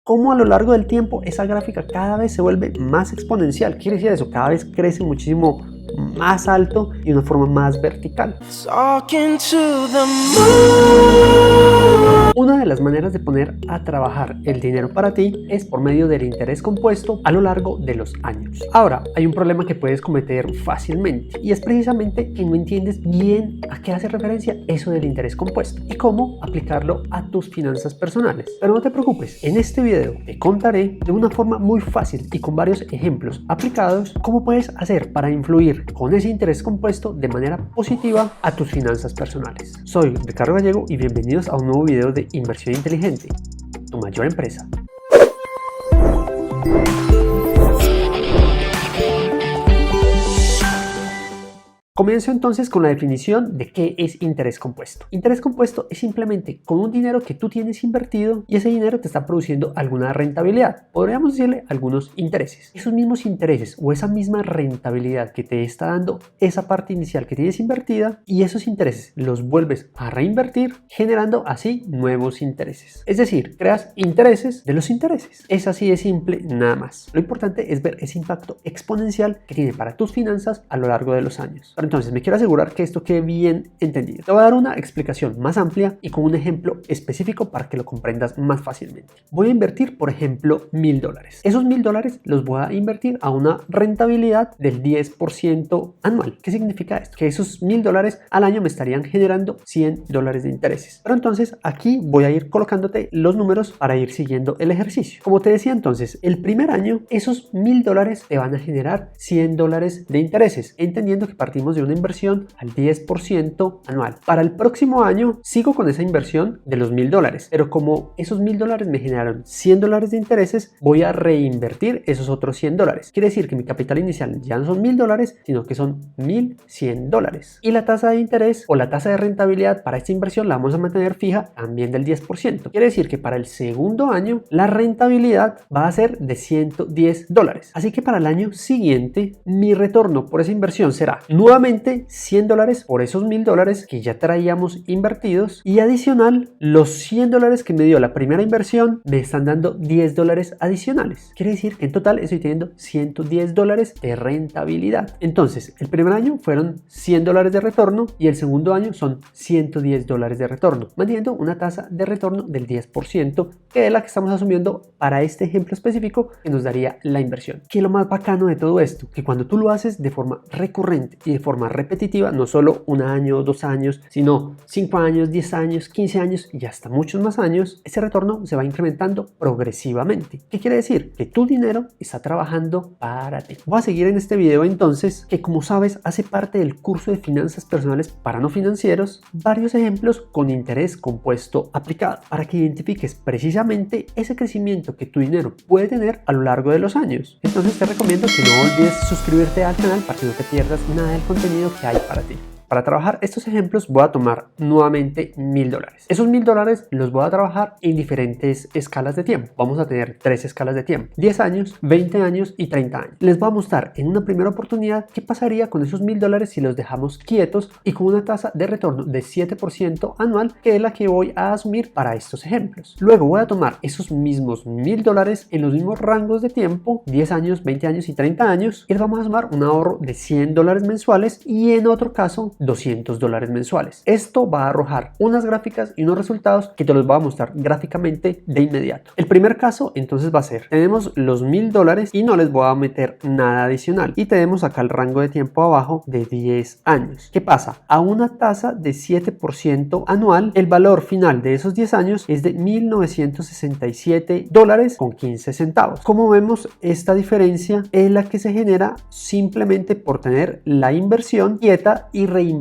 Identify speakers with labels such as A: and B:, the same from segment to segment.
A: cómo a lo largo del tiempo esa gráfica cada vez se vuelve más exponencial. Quiere decir eso, cada vez crece muchísimo más alto y de una forma más vertical. Una de las maneras de poner a trabajar el dinero para ti es por medio del interés compuesto a lo largo de los años. Ahora, hay un problema que puedes cometer fácilmente y es precisamente que no entiendes bien a qué hace referencia eso del interés compuesto y cómo aplicarlo a tus finanzas personales. Pero no te preocupes, en este video te contaré de una forma muy fácil y con varios ejemplos aplicados cómo puedes hacer para influir con ese interés compuesto de manera positiva a tus finanzas personales. Soy Ricardo Gallego y bienvenidos a un nuevo video de Inversión Inteligente, tu mayor empresa. Comienzo entonces con la definición de qué es interés compuesto. Interés compuesto es simplemente con un dinero que tú tienes invertido y ese dinero te está produciendo alguna rentabilidad. Podríamos decirle algunos intereses. Esos mismos intereses o esa misma rentabilidad que te está dando esa parte inicial que tienes invertida y esos intereses los vuelves a reinvertir generando así nuevos intereses. Es decir, creas intereses de los intereses. Es así de simple nada más. Lo importante es ver ese impacto exponencial que tiene para tus finanzas a lo largo de los años. Entonces me quiero asegurar que esto quede bien entendido. Te voy a dar una explicación más amplia y con un ejemplo específico para que lo comprendas más fácilmente. Voy a invertir, por ejemplo, $1,000. Esos $1,000 los voy a invertir a una rentabilidad del 10% anual. ¿Qué significa esto? Que esos $1,000 al año me estarían generando $100 de intereses. Pero entonces aquí voy a ir colocándote los números para ir siguiendo el ejercicio. Como te decía entonces, el primer año esos $1,000 te van a generar $100 de intereses, entendiendo que partimos de una inversión al 10% anual. Para el próximo año sigo con esa inversión de los $1,000, pero como esos $1,000 me generaron $100 de intereses, voy a reinvertir esos otros $100. Quiere decir que mi capital inicial ya no son $1,000, sino que son $1,100. Y la tasa de interés o la tasa de rentabilidad para esta inversión la vamos a mantener fija también del 10%. Quiere decir que para el segundo año la rentabilidad va a ser de $110. Así que para el año siguiente mi retorno por esa inversión será nuevamente $100 por esos $1,000 que ya traíamos invertidos y adicional los $100 que me dio la primera inversión me están dando $10 adicionales. Quiere decir que en total estoy teniendo $110 de rentabilidad. Entonces el primer año fueron $100 de retorno y el segundo año son $110 de retorno, manteniendo una tasa de retorno del 10% que es la que estamos asumiendo para este ejemplo específico que nos daría la inversión. ¿Qué es lo más bacano de todo esto? Que cuando tú lo haces de forma recurrente y de forma repetitiva, no solo un año, 2 años, sino 5 años, 10 años, 15 años y hasta muchos más años, ese retorno se va incrementando progresivamente. ¿Qué quiere decir? Que tu dinero está trabajando para ti. Voy a seguir en este video entonces, que como sabes hace parte del curso de finanzas personales para no financieros, varios ejemplos con interés compuesto aplicado, para que identifiques precisamente ese crecimiento que tu dinero puede tener a lo largo de los años. Entonces te recomiendo que no olvides suscribirte al canal para que no te pierdas nada del contenido que hay para ti. Para trabajar estos ejemplos voy a tomar nuevamente $1,000. Esos $1,000 los voy a trabajar en diferentes escalas de tiempo. Vamos a tener 3 escalas de tiempo: 10 años, 20 años y 30 años. Les voy a mostrar en una primera oportunidad qué pasaría con esos $1,000 si los dejamos quietos y con una tasa de retorno de 7% anual, que es la que voy a asumir para estos ejemplos. Luego voy a tomar esos mismos $1,000 en los mismos rangos de tiempo: 10 años, 20 años y 30 años, y les vamos a sumar un ahorro de $100 mensuales y en otro caso $200 mensuales. Esto va a arrojar unas gráficas y unos resultados que te los voy a mostrar gráficamente de inmediato. El primer caso entonces va a ser: tenemos los $1,000 y no les voy a meter nada adicional y tenemos acá el rango de tiempo abajo de 10 años. ¿Qué pasa? A una tasa de 7% anual, el valor final de esos 10 años es de $1,967.15. Como vemos, esta diferencia es la que se genera simplemente por tener la inversión quieta y reinvertirla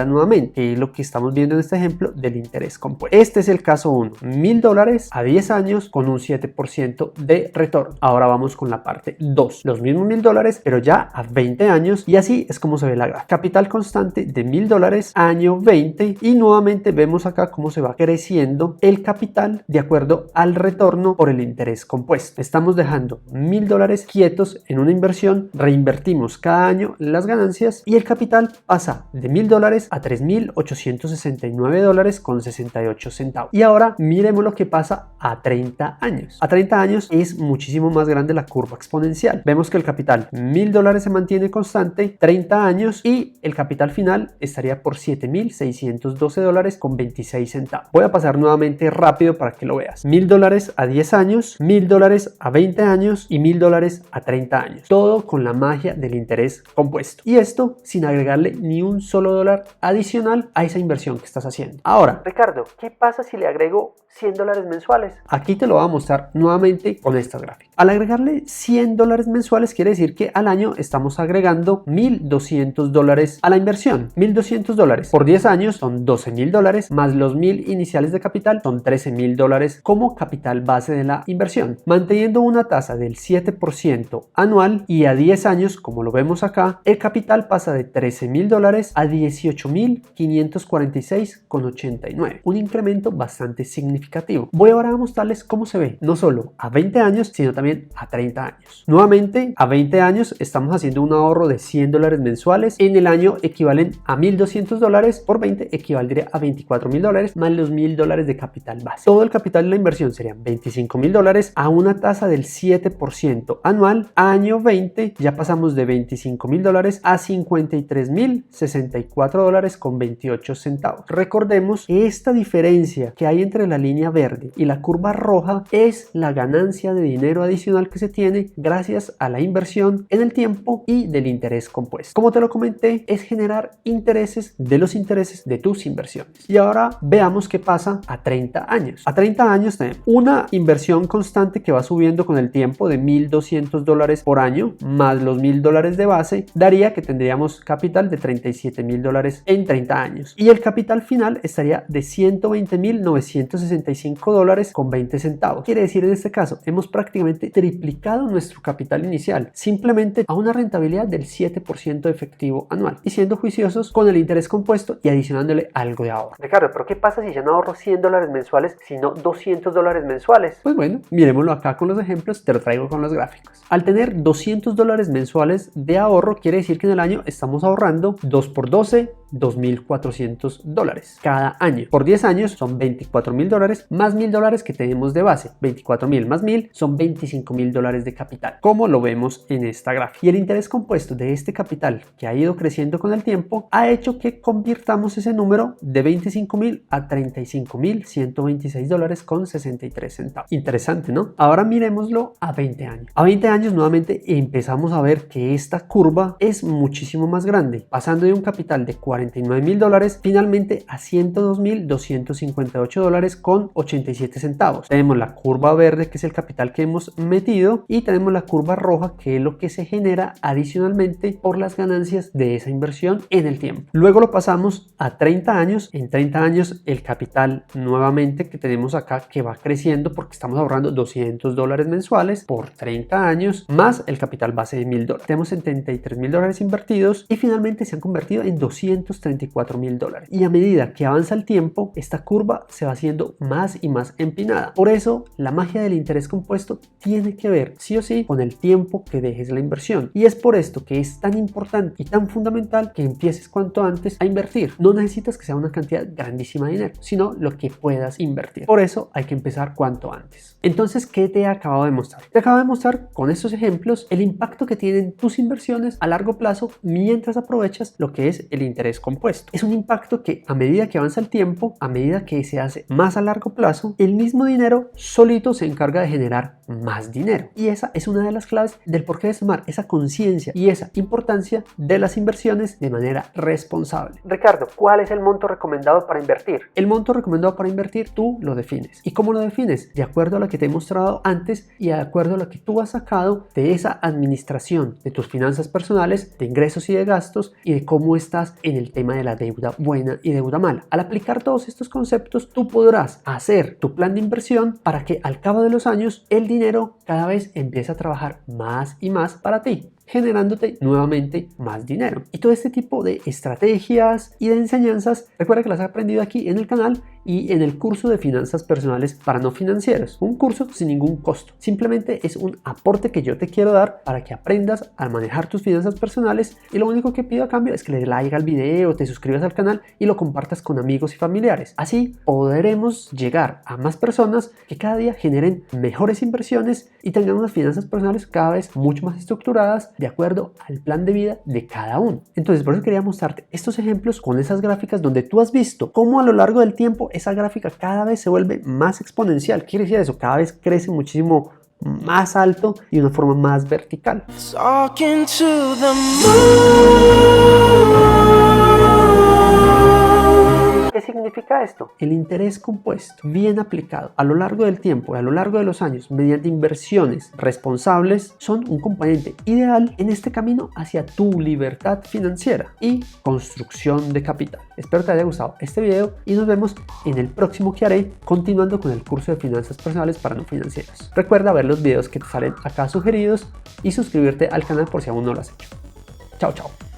A: nuevamente, que es lo que estamos viendo en este ejemplo del interés compuesto. Este es el caso 1, $1,000 a 10 años con un 7% de retorno. Ahora vamos con la parte 2, los mismos $1,000 pero ya a 20 años, y así es como se ve la gráfica. Capital constante de $1,000 año 20, y nuevamente vemos acá cómo se va creciendo el capital de acuerdo al retorno por el interés compuesto. Estamos dejando $1,000 quietos en una inversión, reinvertimos cada año las ganancias y el capital pasa de $7.000 a $3.869.68. Y ahora miremos lo que pasa a 30 años. A 30 años es muchísimo más grande la curva exponencial. Vemos que el capital $1.000 se mantiene constante 30 años y el capital final estaría por $7.612.26. Voy a pasar nuevamente rápido para que lo veas. $1.000 a 10 años, $1.000 a 20 años y $1.000 a 30 años. Todo con la magia del interés compuesto. Y esto sin agregarle ni un solo dólar adicional a esa inversión que estás haciendo. Ahora, Ricardo, ¿qué pasa si le agrego $100 mensuales? Aquí te lo voy a mostrar nuevamente con estas gráficas. Al agregarle $100 mensuales quiere decir que al año estamos agregando $1.200 a la inversión. $1.200 por 10 años son $12.000 más los 1.000 iniciales de capital son $13.000 como capital base de la inversión, manteniendo una tasa del 7% anual, y a 10 años, como lo vemos acá, el capital pasa de $13.000 a $18.546.89, un incremento bastante significativo. Voy ahora a mostrarles cómo se ve, no solo a 20 años, sino también a 30 años. Nuevamente, a 20 años estamos haciendo un ahorro de $100 mensuales. En el año equivalen a $1.200, por 20 equivaldría a $24.000 más los $1.000 de capital base. Todo el capital de la inversión serían $25.000 a una tasa del 7% anual. A año 20 ya pasamos de $25.000 a $53.064.28. Recordemos que esta diferencia que hay entre la línea verde y la curva roja es la ganancia de dinero adicional que se tiene gracias a la inversión en el tiempo y del interés compuesto. Como te lo comenté, es generar intereses de los intereses de tus inversiones. Y ahora veamos qué pasa a 30 años. A 30 años tenemos una inversión constante que va subiendo con el tiempo de $1.200 por año más los $1.000 de base, daría que tendríamos capital de $37.000 en 30 años. Y el capital final estaría de $120.965.20. Quiere decir, en este caso, hemos prácticamente triplicado nuestro capital inicial, simplemente a una rentabilidad del 7% efectivo anual, y siendo juiciosos con el interés compuesto y adicionándole algo de ahorro. Ricardo, ¿pero qué pasa si ya no ahorro $100 mensuales, sino $200 mensuales? Pues bueno, miremoslo acá con los ejemplos, te lo traigo con los gráficos. Al tener $200 mensuales de ahorro, quiere decir que en el año estamos ahorrando 2 por 12, $2.400 cada año. Por 10 años son $24.000 más $1.000 que tenemos de base. 24.000 más 1.000 son $25.000 de capital, como lo vemos en esta gráfica. Y el interés compuesto de este capital, que ha ido creciendo con el tiempo, ha hecho que convirtamos ese número de $25.000 a $35.126.63. Interesante, ¿no? Ahora miremoslo a 20 años. A 20 años nuevamente empezamos a ver que esta curva es muchísimo más grande, pasando de un capital de $49.000 finalmente a $102.258.87. Tenemos la curva verde, que es el capital que hemos metido, y tenemos la curva roja, que es lo que se genera adicionalmente por las ganancias de esa inversión en el tiempo. Luego lo pasamos a 30 años. En 30 años el capital nuevamente que tenemos acá, que va creciendo porque estamos ahorrando $200 mensuales por 30 años más el capital base de $1.000. Tenemos $73.000 invertidos y finalmente se han convertido en $234.000. Y a medida que avanza el tiempo, esta curva se va haciendo más y más empinada. Por eso la magia del interés compuesto tiene que ver sí o sí con el tiempo que dejes la inversión. Y es por esto que es tan importante y tan fundamental que empieces cuanto antes a invertir. No necesitas que sea una cantidad grandísima de dinero, sino lo que puedas invertir. Por eso hay que empezar cuanto antes. Entonces, ¿qué te he acabado de mostrar? Te acabo de mostrar con estos ejemplos el impacto que tienen tus inversiones a largo plazo mientras aprovechas lo que es el interés compuesto. Es un impacto que a medida que avanza el tiempo, a medida que se hace más a largo plazo, el mismo dinero solito se encarga de generar más dinero. Y esa es una de las claves del por qué debes tomar esa conciencia y esa importancia de las inversiones de manera responsable. Ricardo, ¿cuál es el monto recomendado para invertir? El monto recomendado para invertir tú lo defines. ¿Y cómo lo defines? De acuerdo a lo que te he mostrado antes y de acuerdo a lo que tú has sacado de esa administración de tus finanzas personales, de ingresos y de gastos, y de cómo estás en el tema de la deuda buena y deuda mala. Al aplicar todos estos conceptos, tú podrás hacer tu plan de inversión para que al cabo de los años el dinero cada vez empiece a trabajar más y más para ti, generándote nuevamente más dinero. Y todo este tipo de estrategias y de enseñanzas, recuerda que las has aprendido aquí en el canal y en el curso de finanzas personales para no financieros. Un curso sin ningún costo. Simplemente es un aporte que yo te quiero dar para que aprendas a manejar tus finanzas personales y lo único que pido a cambio es que le des like al video, te suscribas al canal y lo compartas con amigos y familiares. Así podremos llegar a más personas que cada día generen mejores inversiones y tengan unas finanzas personales cada vez mucho más estructuradas de acuerdo al plan de vida de cada uno. Entonces, por eso quería mostrarte estos ejemplos con esas gráficas donde tú has visto cómo a lo largo del tiempo esa gráfica cada vez se vuelve más exponencial. ¿Qué quiere decir eso? Cada vez crece muchísimo más alto y de una forma más vertical. ¿Qué significa esto? El interés compuesto, bien aplicado a lo largo del tiempo y a lo largo de los años mediante inversiones responsables, son un componente ideal en este camino hacia tu libertad financiera y construcción de capital. Espero te haya gustado este video y nos vemos en el próximo que haré, continuando con el curso de finanzas personales para no financieros. Recuerda ver los videos que te salen acá sugeridos y suscribirte al canal por si aún no lo has hecho. Chao, chao.